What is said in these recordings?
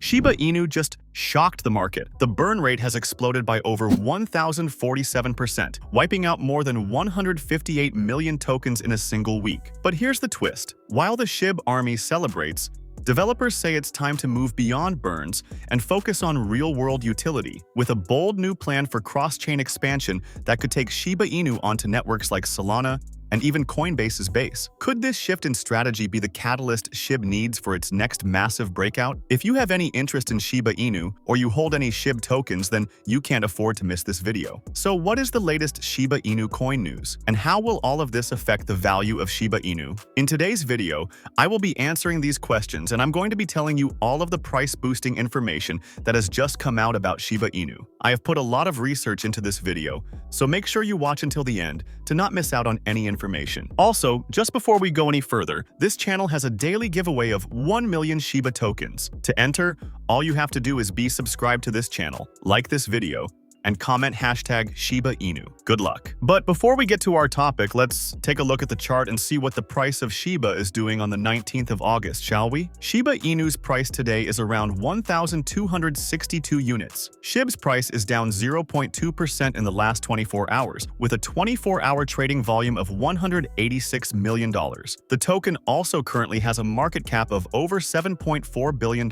Shiba Inu just shocked the market. The burn rate has exploded by over 1,047%, wiping out more than 158 million tokens in a single week. But here's the twist. While the SHIB army celebrates, developers say it's time to move beyond burns and focus on real-world utility, with a bold new plan for cross-chain expansion that could take Shiba Inu onto networks like Solana and even Coinbase's base. Could this shift in strategy be the catalyst SHIB needs for its next massive breakout? If you have any interest in Shiba Inu or you hold any SHIB tokens, then you can't afford to miss this video. So what is the latest Shiba Inu coin news? And how will all of this affect the value of Shiba Inu? In today's video, I will be answering these questions, and I'm going to be telling you all of the price-boosting information that has just come out about Shiba Inu. I have put a lot of research into this video, so make sure you watch until the end to not miss out on any information. Also, just before we go any further, this channel has a daily giveaway of 1 million Shiba tokens. To enter, all you have to do is be subscribed to this channel, like this video, and comment hashtag Shiba Inu. Good luck. But before we get to our topic, let's take a look at the chart and see what the price of Shiba is doing on the 19th of August, shall we? Shiba Inu's price today is around 1,262 units. SHIB's price is down 0.2% in the last 24 hours, with a 24-hour trading volume of $186 million. The token also currently has a market cap of over $7.4 billion,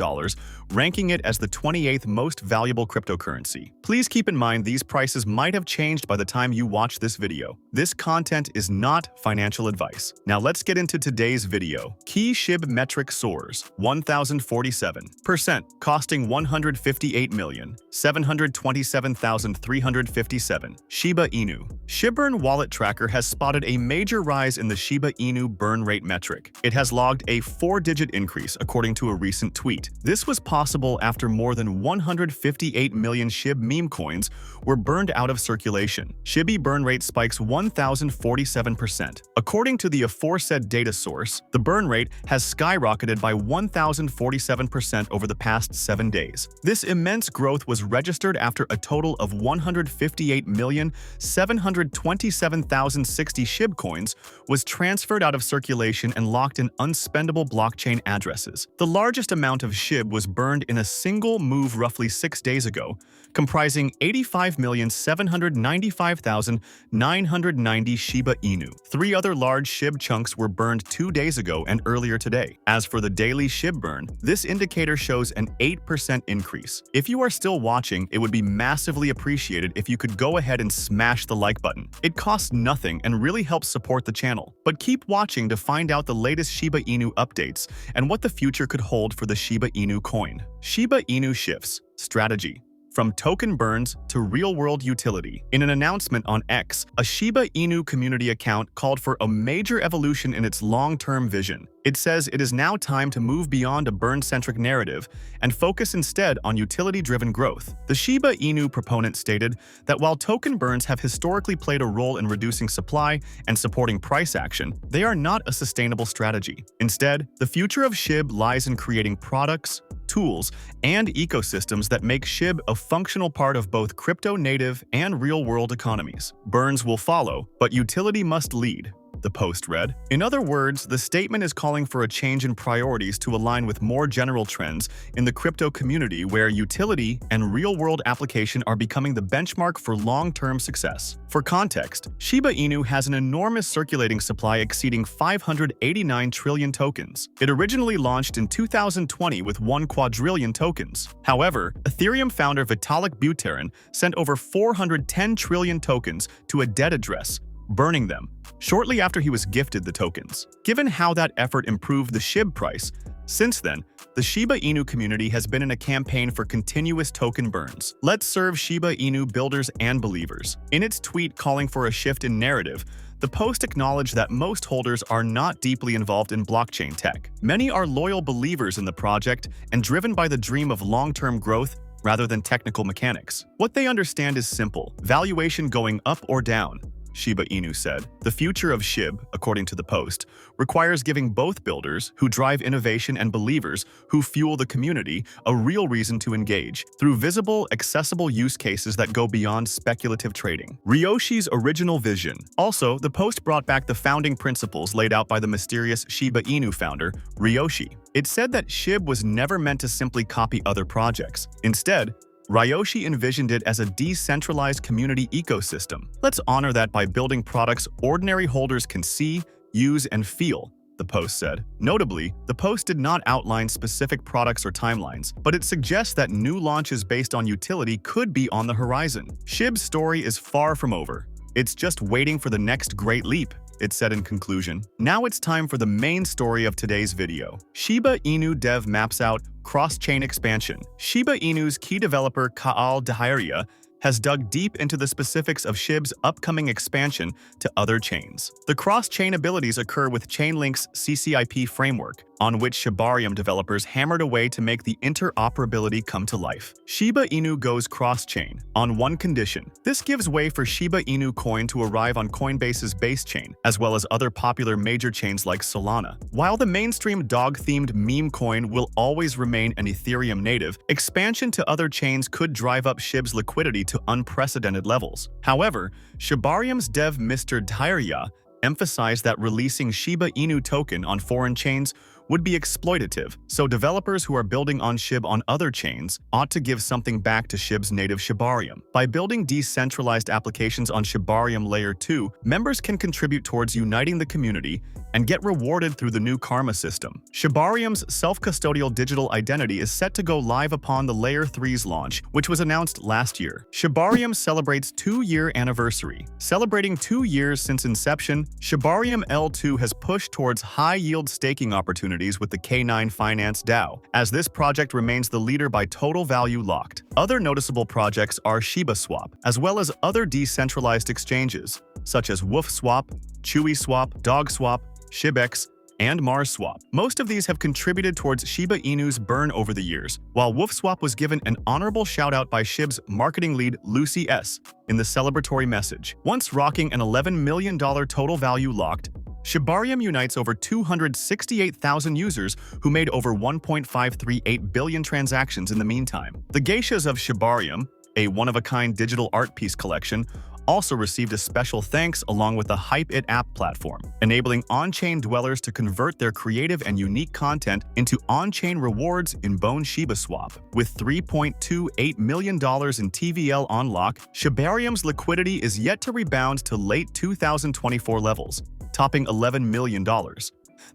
ranking it as the 28th most valuable cryptocurrency. Please keep in mind these prices might have changed by the time you watch this video. This content is not financial advice. Now let's get into today's video. Key SHIB metric soars 1,047%, costing 158,727,357. Shiba Inu. Shibarium wallet tracker has spotted a major rise in the Shiba Inu burn rate metric. It has logged a 4-digit increase according to a recent tweet. This was possible after more than 158 million SHIB meme coins were burned out of circulation. Shibi burn rate spikes 1,047%. According to the aforesaid data source, the burn rate has skyrocketed by 1,047% over the past 7 days. This immense growth was registered after a total of 158,727,060 SHIB coins was transferred out of circulation and locked in unspendable blockchain addresses. The largest amount of SHIB was burned in a single move roughly 6 days ago, comprising 85,795,990 Shiba Inu. 3 other large SHIB chunks were burned 2 days ago and earlier today. As for the daily SHIB burn, this indicator shows an 8% increase. If you are still watching, it would be massively appreciated if you could go ahead and smash the like button. It costs nothing and really helps support the channel. But keep watching to find out the latest Shiba Inu updates and what the future could hold for the Shiba Inu coin. Shiba Inu shifts strategy from token burns to real-world utility. In an announcement on X, a Shiba Inu community account called for a major evolution in its long-term vision. It says it is now time to move beyond a burn-centric narrative and focus instead on utility-driven growth. The Shiba Inu proponent stated that while token burns have historically played a role in reducing supply and supporting price action, they are not a sustainable strategy. Instead, the future of SHIB lies in creating products, tools, and ecosystems that make SHIB a functional part of both crypto-native and real-world economies. Burns will follow, but utility must lead, the post read. In other words, the statement is calling for a change in priorities to align with more general trends in the crypto community where utility and real-world application are becoming the benchmark for long-term success. For context, Shiba Inu has an enormous circulating supply exceeding 589 trillion tokens. It originally launched in 2020 with 1 quadrillion tokens. However, Ethereum founder Vitalik Buterin sent over 410 trillion tokens to a dead address, burning them shortly after he was gifted the tokens. Given how that effort improved the SHIB price, since then, the Shiba Inu community has been in a campaign for continuous token burns. Let's serve Shiba Inu builders and believers. In its tweet calling for a shift in narrative, the post acknowledged that most holders are not deeply involved in blockchain tech. Many are loyal believers in the project and driven by the dream of long-term growth rather than technical mechanics. What they understand is simple: valuation going up or down, Shiba Inu said. The future of SHIB, according to the post, requires giving both builders, who drive innovation, and believers, who fuel the community, a real reason to engage, through visible, accessible use cases that go beyond speculative trading. Ryoshi's original vision. Also, the post brought back the founding principles laid out by the mysterious Shiba Inu founder, Ryoshi. It said that SHIB was never meant to simply copy other projects. Instead, Ryoshi envisioned it as a decentralized community ecosystem. Let's honor that by building products ordinary holders can see, use, and feel, the post said. Notably, the post did not outline specific products or timelines, but it suggests that new launches based on utility could be on the horizon. SHIB's story is far from over. It's just waiting for the next great leap, it said in conclusion. Now it's time for the main story of today's video. Shiba Inu dev maps out cross-chain expansion. Shiba Inu's key developer Kaal Dahirya has dug deep into the specifics of SHIB's upcoming expansion to other chains. The cross-chain abilities occur with Chainlink's CCIP framework, on which Shibarium developers hammered away to make the interoperability come to life. Shiba Inu goes cross-chain, on one condition. This gives way for Shiba Inu Coin to arrive on Coinbase's base chain, as well as other popular major chains like Solana. While the mainstream dog-themed meme coin will always remain an Ethereum native, expansion to other chains could drive up SHIB's liquidity to unprecedented levels. However, Shibarium's dev Mr. Dahirya emphasized that releasing Shiba Inu token on foreign chains would be exploitative, so developers who are building on SHIB on other chains ought to give something back to SHIB's native Shibarium. By building decentralized applications on Shibarium Layer 2, members can contribute towards uniting the community and get rewarded through the new karma system. Shibarium's self-custodial digital identity is set to go live upon the Layer 3's launch, which was announced last year. Shibarium celebrates 2-year anniversary. Celebrating 2 years since inception, Shibarium L2 has pushed towards high-yield staking opportunities with the K9 Finance DAO, as this project remains the leader by total value locked. Other noticeable projects are shibaswap, as well as other decentralized exchanges, such as WoofSwap, ChewySwap, DogSwap, ShibX, and MarsSwap. Most of these have contributed towards Shiba Inu's burn over the years, while WoofSwap was given an honorable shout-out by SHIB's marketing lead Lucy S. in the celebratory message. Once rocking an $11 million total value locked, Shibarium unites over 268,000 users who made over 1.538 billion transactions in the meantime. The geishas of Shibarium, a one-of-a-kind digital art piece collection, also received a special thanks along with the HypeIt app platform, enabling on-chain dwellers to convert their creative and unique content into on-chain rewards in Bone shibaswap. With $3.28 million in TVL on lock, Shibarium's liquidity is yet to rebound to late 2024 levels, topping $11 million.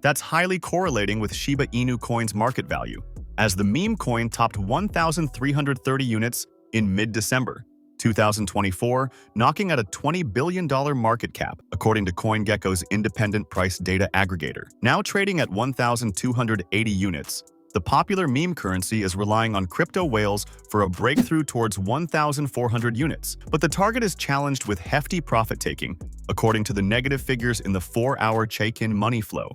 That's highly correlating with Shiba Inu Coin's market value, as the meme coin topped 1,330 units in mid-December 2024, knocking at a $20 billion market cap, according to CoinGecko's independent price data aggregator. Now trading at 1,280 units, the popular meme currency is relying on crypto whales for a breakthrough towards 1,400 units, but the target is challenged with hefty profit-taking, according to the negative figures in the 4-hour check-in money flow.